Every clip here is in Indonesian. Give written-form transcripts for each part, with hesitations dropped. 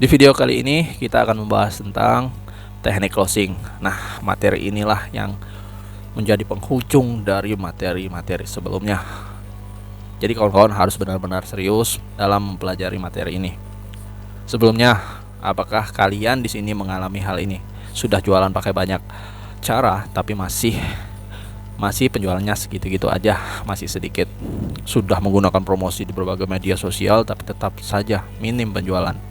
Di video kali ini kita akan membahas tentang teknik closing. Nah, materi inilah yang menjadi penghujung dari materi-materi sebelumnya. Jadi kawan-kawan harus benar-benar serius dalam mempelajari materi ini. Sebelumnya, apakah kalian di sini mengalami hal ini? Sudah jualan pakai banyak cara tapi masih penjualannya segitu-gitu aja, masih sedikit. Sudah menggunakan promosi di berbagai media sosial tapi tetap saja minim penjualan.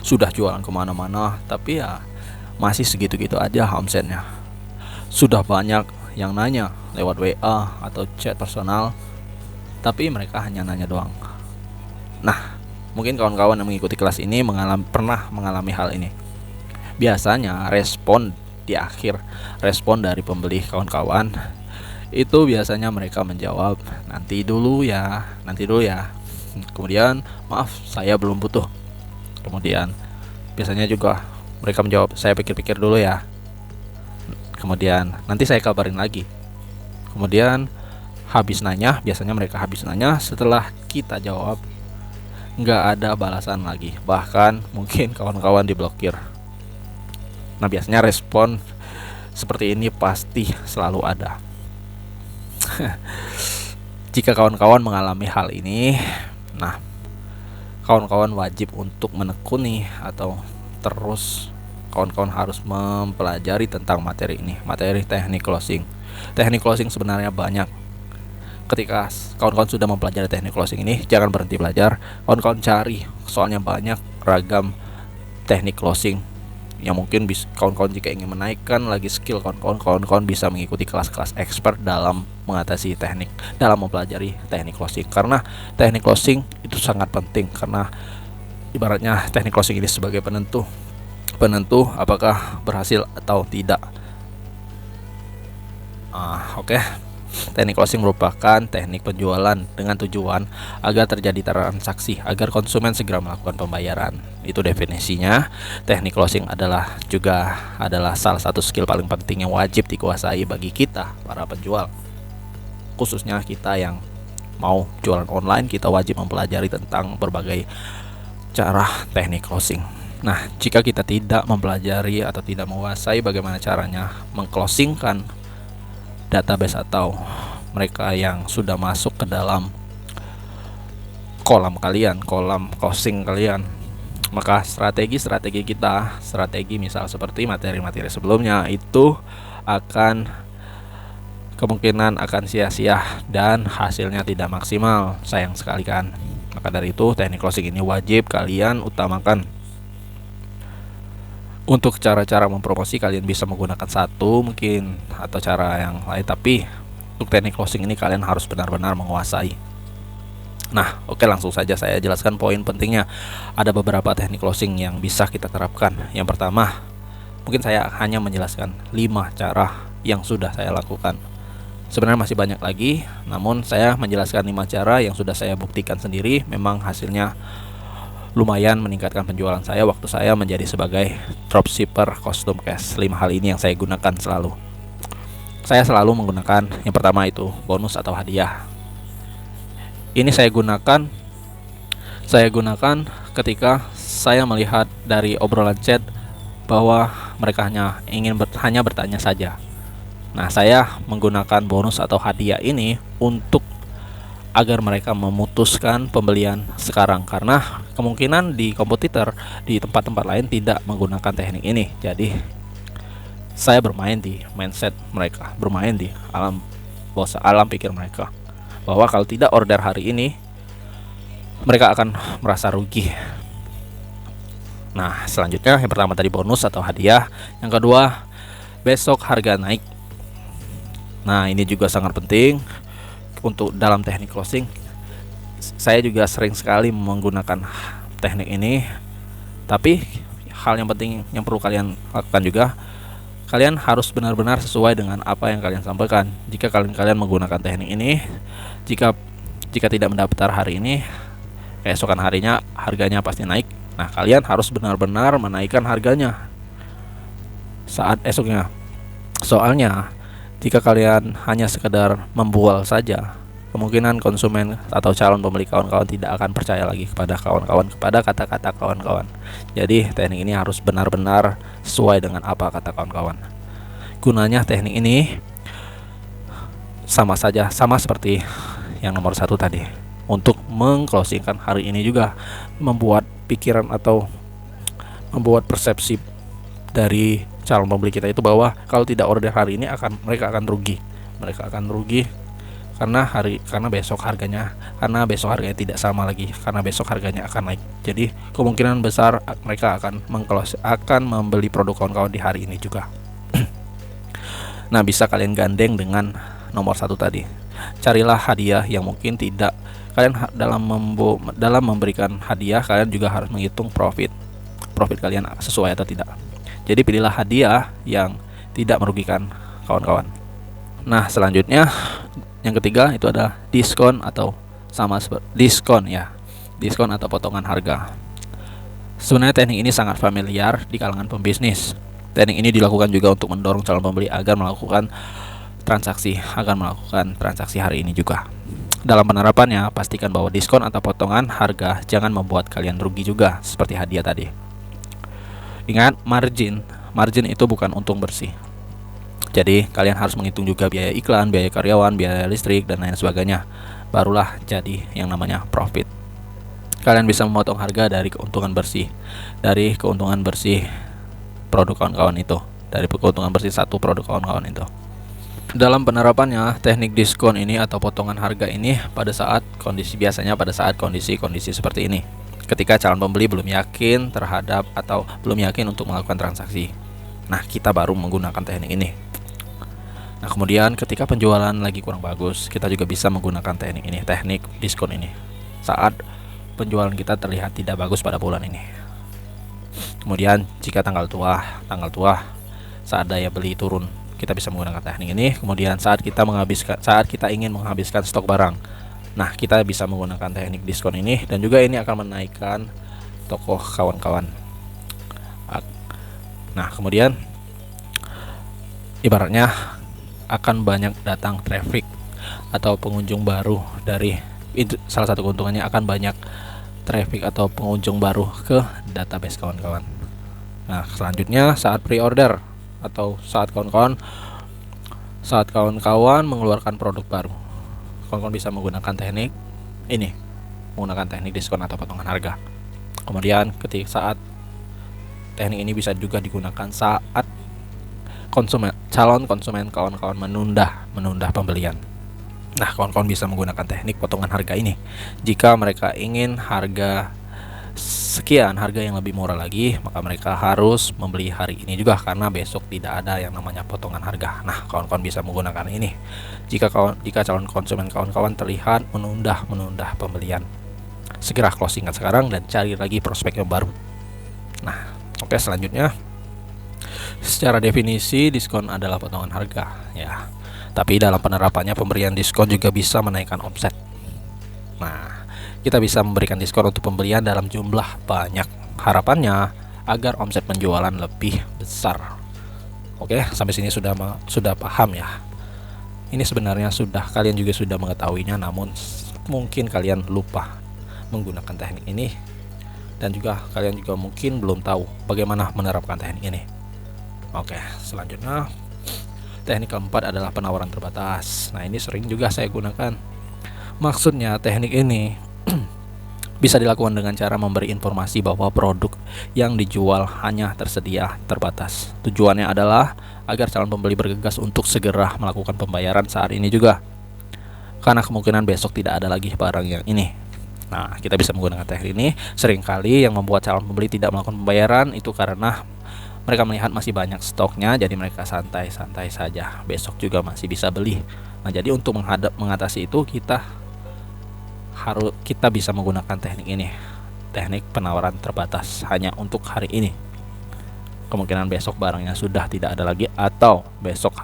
Sudah jualan kemana-mana tapi ya masih segitu-gitu aja omsetnya. Sudah banyak yang nanya lewat WA atau chat personal, tapi mereka hanya nanya doang. Nah, mungkin kawan-kawan yang mengikuti kelas ini pernah mengalami hal ini. Biasanya respon di akhir, respon dari pembeli kawan-kawan itu biasanya mereka menjawab, nanti dulu ya. Kemudian, maaf saya belum butuh. Kemudian biasanya juga mereka menjawab, saya pikir-pikir dulu ya. Kemudian nanti saya kabarin lagi. Kemudian biasanya mereka habis nanya, setelah kita jawab nggak ada balasan lagi, bahkan mungkin kawan-kawan diblokir. Nah, biasanya respon seperti ini pasti selalu ada. Jika kawan-kawan mengalami hal ini, nah, kawan-kawan wajib untuk menekuni atau terus kawan-kawan harus mempelajari tentang materi ini, materi teknik closing. Teknik closing sebenarnya banyak. Ketika kawan-kawan sudah mempelajari teknik closing ini, jangan berhenti belajar. Kawan-kawan cari, soalnya banyak ragam teknik closing yang mungkin kawan-kawan jika ingin menaikkan lagi skill kawan-kawan bisa mengikuti kelas-kelas expert dalam mengatasi dalam mempelajari teknik closing. Karena teknik closing itu sangat penting, karena ibaratnya teknik closing ini sebagai penentu apakah berhasil atau tidak. Oke. Teknik closing merupakan teknik penjualan dengan tujuan agar terjadi transaksi, agar konsumen segera melakukan pembayaran. Itu definisinya. Teknik closing adalah salah satu skill paling penting yang wajib dikuasai bagi kita para penjual. Khususnya kita yang mau jualan online, kita wajib mempelajari tentang berbagai cara teknik closing. Nah, jika kita tidak mempelajari atau tidak menguasai bagaimana caranya mengclosingkan database atau mereka yang sudah masuk ke dalam kolam closing kalian, maka strategi misal seperti materi-materi sebelumnya itu kemungkinan akan sia-sia dan hasilnya tidak maksimal. Sayang sekali kan. Maka dari itu teknik closing ini wajib kalian utamakan. Untuk cara-cara mempromosi kalian bisa menggunakan satu mungkin atau cara yang lain, tapi untuk teknik closing ini kalian harus benar-benar menguasai. Nah, oke, langsung saja saya jelaskan poin pentingnya. Ada beberapa teknik closing yang bisa kita terapkan. Yang pertama, mungkin saya hanya menjelaskan 5 cara yang sudah saya lakukan. Sebenarnya masih banyak lagi, namun saya menjelaskan 5 cara yang sudah saya buktikan sendiri. Memang hasilnya lumayan meningkatkan penjualan saya waktu saya menjadi sebagai dropshipper custom cash. 5 hal ini yang saya gunakan selalu. Saya selalu menggunakan yang pertama itu bonus atau hadiah. Ini saya gunakan ketika saya melihat dari obrolan chat bahwa mereka hanya bertanya saja. Nah, saya menggunakan bonus atau hadiah ini untuk agar mereka memutuskan pembelian sekarang, karena kemungkinan di kompetitor di tempat-tempat lain tidak menggunakan teknik ini. Jadi saya bermain di mindset mereka, bermain di alam pikir mereka, bahwa kalau tidak order hari ini mereka akan merasa rugi. Nah, selanjutnya yang pertama tadi bonus atau hadiah. Yang kedua, besok harga naik. Nah, ini juga sangat penting. Untuk dalam teknik closing, saya juga sering sekali menggunakan teknik ini. Tapi hal yang penting yang perlu kalian lakukan juga, kalian harus benar-benar sesuai dengan apa yang kalian sampaikan. Jika kalian menggunakan teknik ini, jika tidak mendaftar hari ini, keesokan harinya harganya pasti naik. Nah, kalian harus benar-benar menaikkan harganya saat esoknya. Soalnya jika kalian hanya sekedar membual saja, kemungkinan konsumen atau calon pembeli kawan-kawan tidak akan percaya lagi kepada kawan-kawan, kepada kata-kata kawan-kawan. Jadi teknik ini harus benar-benar sesuai dengan apa kata kawan-kawan. Gunanya teknik ini sama seperti yang nomor 1 tadi, untuk mengclosingkan hari ini juga, membuat pikiran atau membuat persepsi dari calon pembeli kita itu bahwa kalau tidak order hari ini mereka akan rugi karena besok harganya tidak sama lagi, karena besok harganya akan naik. Jadi kemungkinan besar mereka akan membeli produk kawan-kawan di hari ini juga. Nah, bisa kalian gandeng dengan nomor 1 tadi. Carilah hadiah yang mungkin tidak kalian dalam memberikan hadiah, kalian juga harus menghitung profit kalian sesuai atau tidak. Jadi pilihlah hadiah yang tidak merugikan kawan-kawan. Nah, selanjutnya yang ketiga itu adalah diskon atau diskon atau potongan harga. Sebenarnya teknik ini sangat familiar di kalangan pembisnis. Teknik ini dilakukan juga untuk mendorong calon pembeli agar melakukan transaksi hari ini juga. Dalam penerapannya, pastikan bahwa diskon atau potongan harga jangan membuat kalian rugi juga seperti hadiah tadi. Ingat, margin itu bukan untung bersih. Jadi kalian harus menghitung juga biaya iklan, biaya karyawan, biaya listrik, dan lain sebagainya. Barulah jadi yang namanya profit. Kalian bisa memotong harga dari keuntungan bersih produk kawan-kawan itu, dari keuntungan bersih satu produk kawan-kawan itu. Dalam penerapannya, teknik diskon ini atau potongan harga ini biasanya pada saat kondisi seperti ini. Ketika calon pembeli belum yakin untuk melakukan transaksi. Nah, kita baru menggunakan teknik ini. Nah, kemudian ketika penjualan lagi kurang bagus, kita juga bisa menggunakan teknik diskon ini saat penjualan kita terlihat tidak bagus pada bulan ini. Kemudian jika tanggal tua saat daya beli turun, kita bisa menggunakan teknik ini. Kemudian saat kita ingin menghabiskan stok barang, nah kita bisa menggunakan teknik diskon ini, dan juga ini akan menaikkan toko kawan-kawan. Nah, kemudian ibaratnya akan banyak datang traffic atau pengunjung baru dari itu. Salah satu keuntungannya akan banyak traffic atau pengunjung baru ke database kawan-kawan. Nah, selanjutnya saat pre-order atau saat kawan-kawan mengeluarkan produk baru, kawan-kawan bisa menggunakan teknik diskon atau potongan harga. Kemudian saat teknik ini bisa juga digunakan saat calon konsumen kawan-kawan menunda pembelian. Nah, kawan-kawan bisa menggunakan teknik potongan harga ini jika mereka ingin harga yang lebih murah lagi, maka mereka harus membeli hari ini juga karena besok tidak ada yang namanya potongan harga. Nah, kawan-kawan bisa menggunakan ini jika calon konsumen kawan-kawan terlihat menunda pembelian. Segera closingkan sekarang dan cari lagi prospek yang baru. Nah, oke, selanjutnya secara definisi diskon adalah potongan harga ya. Tapi dalam penerapannya pemberian diskon juga bisa menaikkan omset. Nah, kita bisa memberikan diskon untuk pembelian dalam jumlah banyak. Harapannya agar omset penjualan lebih besar. Oke, sampai sini sudah paham ya. Ini sebenarnya kalian juga sudah mengetahuinya, namun mungkin kalian lupa menggunakan teknik ini, dan juga kalian juga mungkin belum tahu bagaimana menerapkan teknik ini. Oke, selanjutnya teknik keempat adalah penawaran terbatas. Nah, ini sering juga saya gunakan. Maksudnya teknik ini bisa dilakukan dengan cara memberi informasi bahwa produk yang dijual hanya terbatas. Tujuannya adalah agar calon pembeli bergegas untuk segera melakukan pembayaran saat ini juga, karena kemungkinan besok tidak ada lagi barang yang ini. Nah, kita bisa menggunakan teknik ini. Seringkali yang membuat calon pembeli tidak melakukan pembayaran itu karena mereka melihat masih banyak stoknya, jadi mereka santai-santai saja, besok juga masih bisa beli. Nah, jadi untuk mengatasi itu kita bisa menggunakan teknik ini, teknik penawaran terbatas hanya untuk hari ini. Kemungkinan besok barangnya sudah tidak ada lagi, atau besok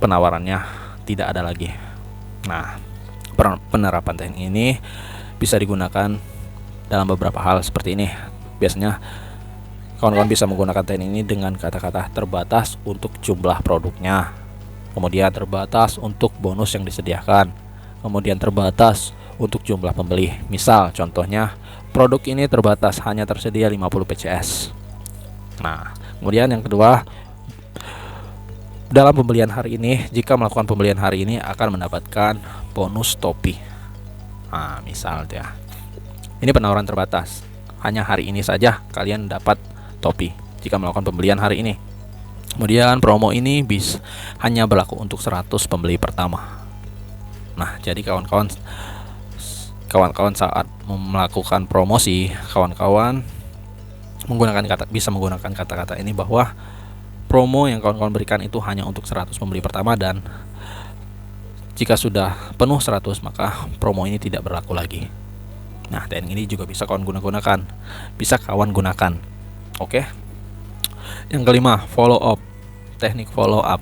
penawarannya tidak ada lagi. Nah, penerapan teknik ini bisa digunakan dalam beberapa hal seperti ini. Biasanya kawan-kawan bisa menggunakan teknik ini dengan kata-kata terbatas untuk jumlah produknya. kemudian terbatas untuk bonus yang disediakan, kemudian terbatas untuk jumlah pembeli. Misal contohnya produk ini terbatas, hanya tersedia 50 PCS. Nah, kemudian yang kedua, dalam pembelian hari ini, jika melakukan pembelian hari ini akan mendapatkan bonus topi. Nah, misal ya, ini penawaran terbatas, hanya hari ini saja kalian dapat topi jika melakukan pembelian hari ini. Kemudian promo ini hanya berlaku untuk 100 pembeli pertama. Nah, jadi kawan-kawan saat melakukan promosi, kawan-kawan bisa menggunakan kata-kata ini bahwa promo yang kawan-kawan berikan itu hanya untuk 100 pembeli pertama, dan jika sudah penuh 100 maka promo ini tidak berlaku lagi. Nah, dan ini juga bisa kawan gunakan. Oke. Yang kelima, follow up. Teknik follow up.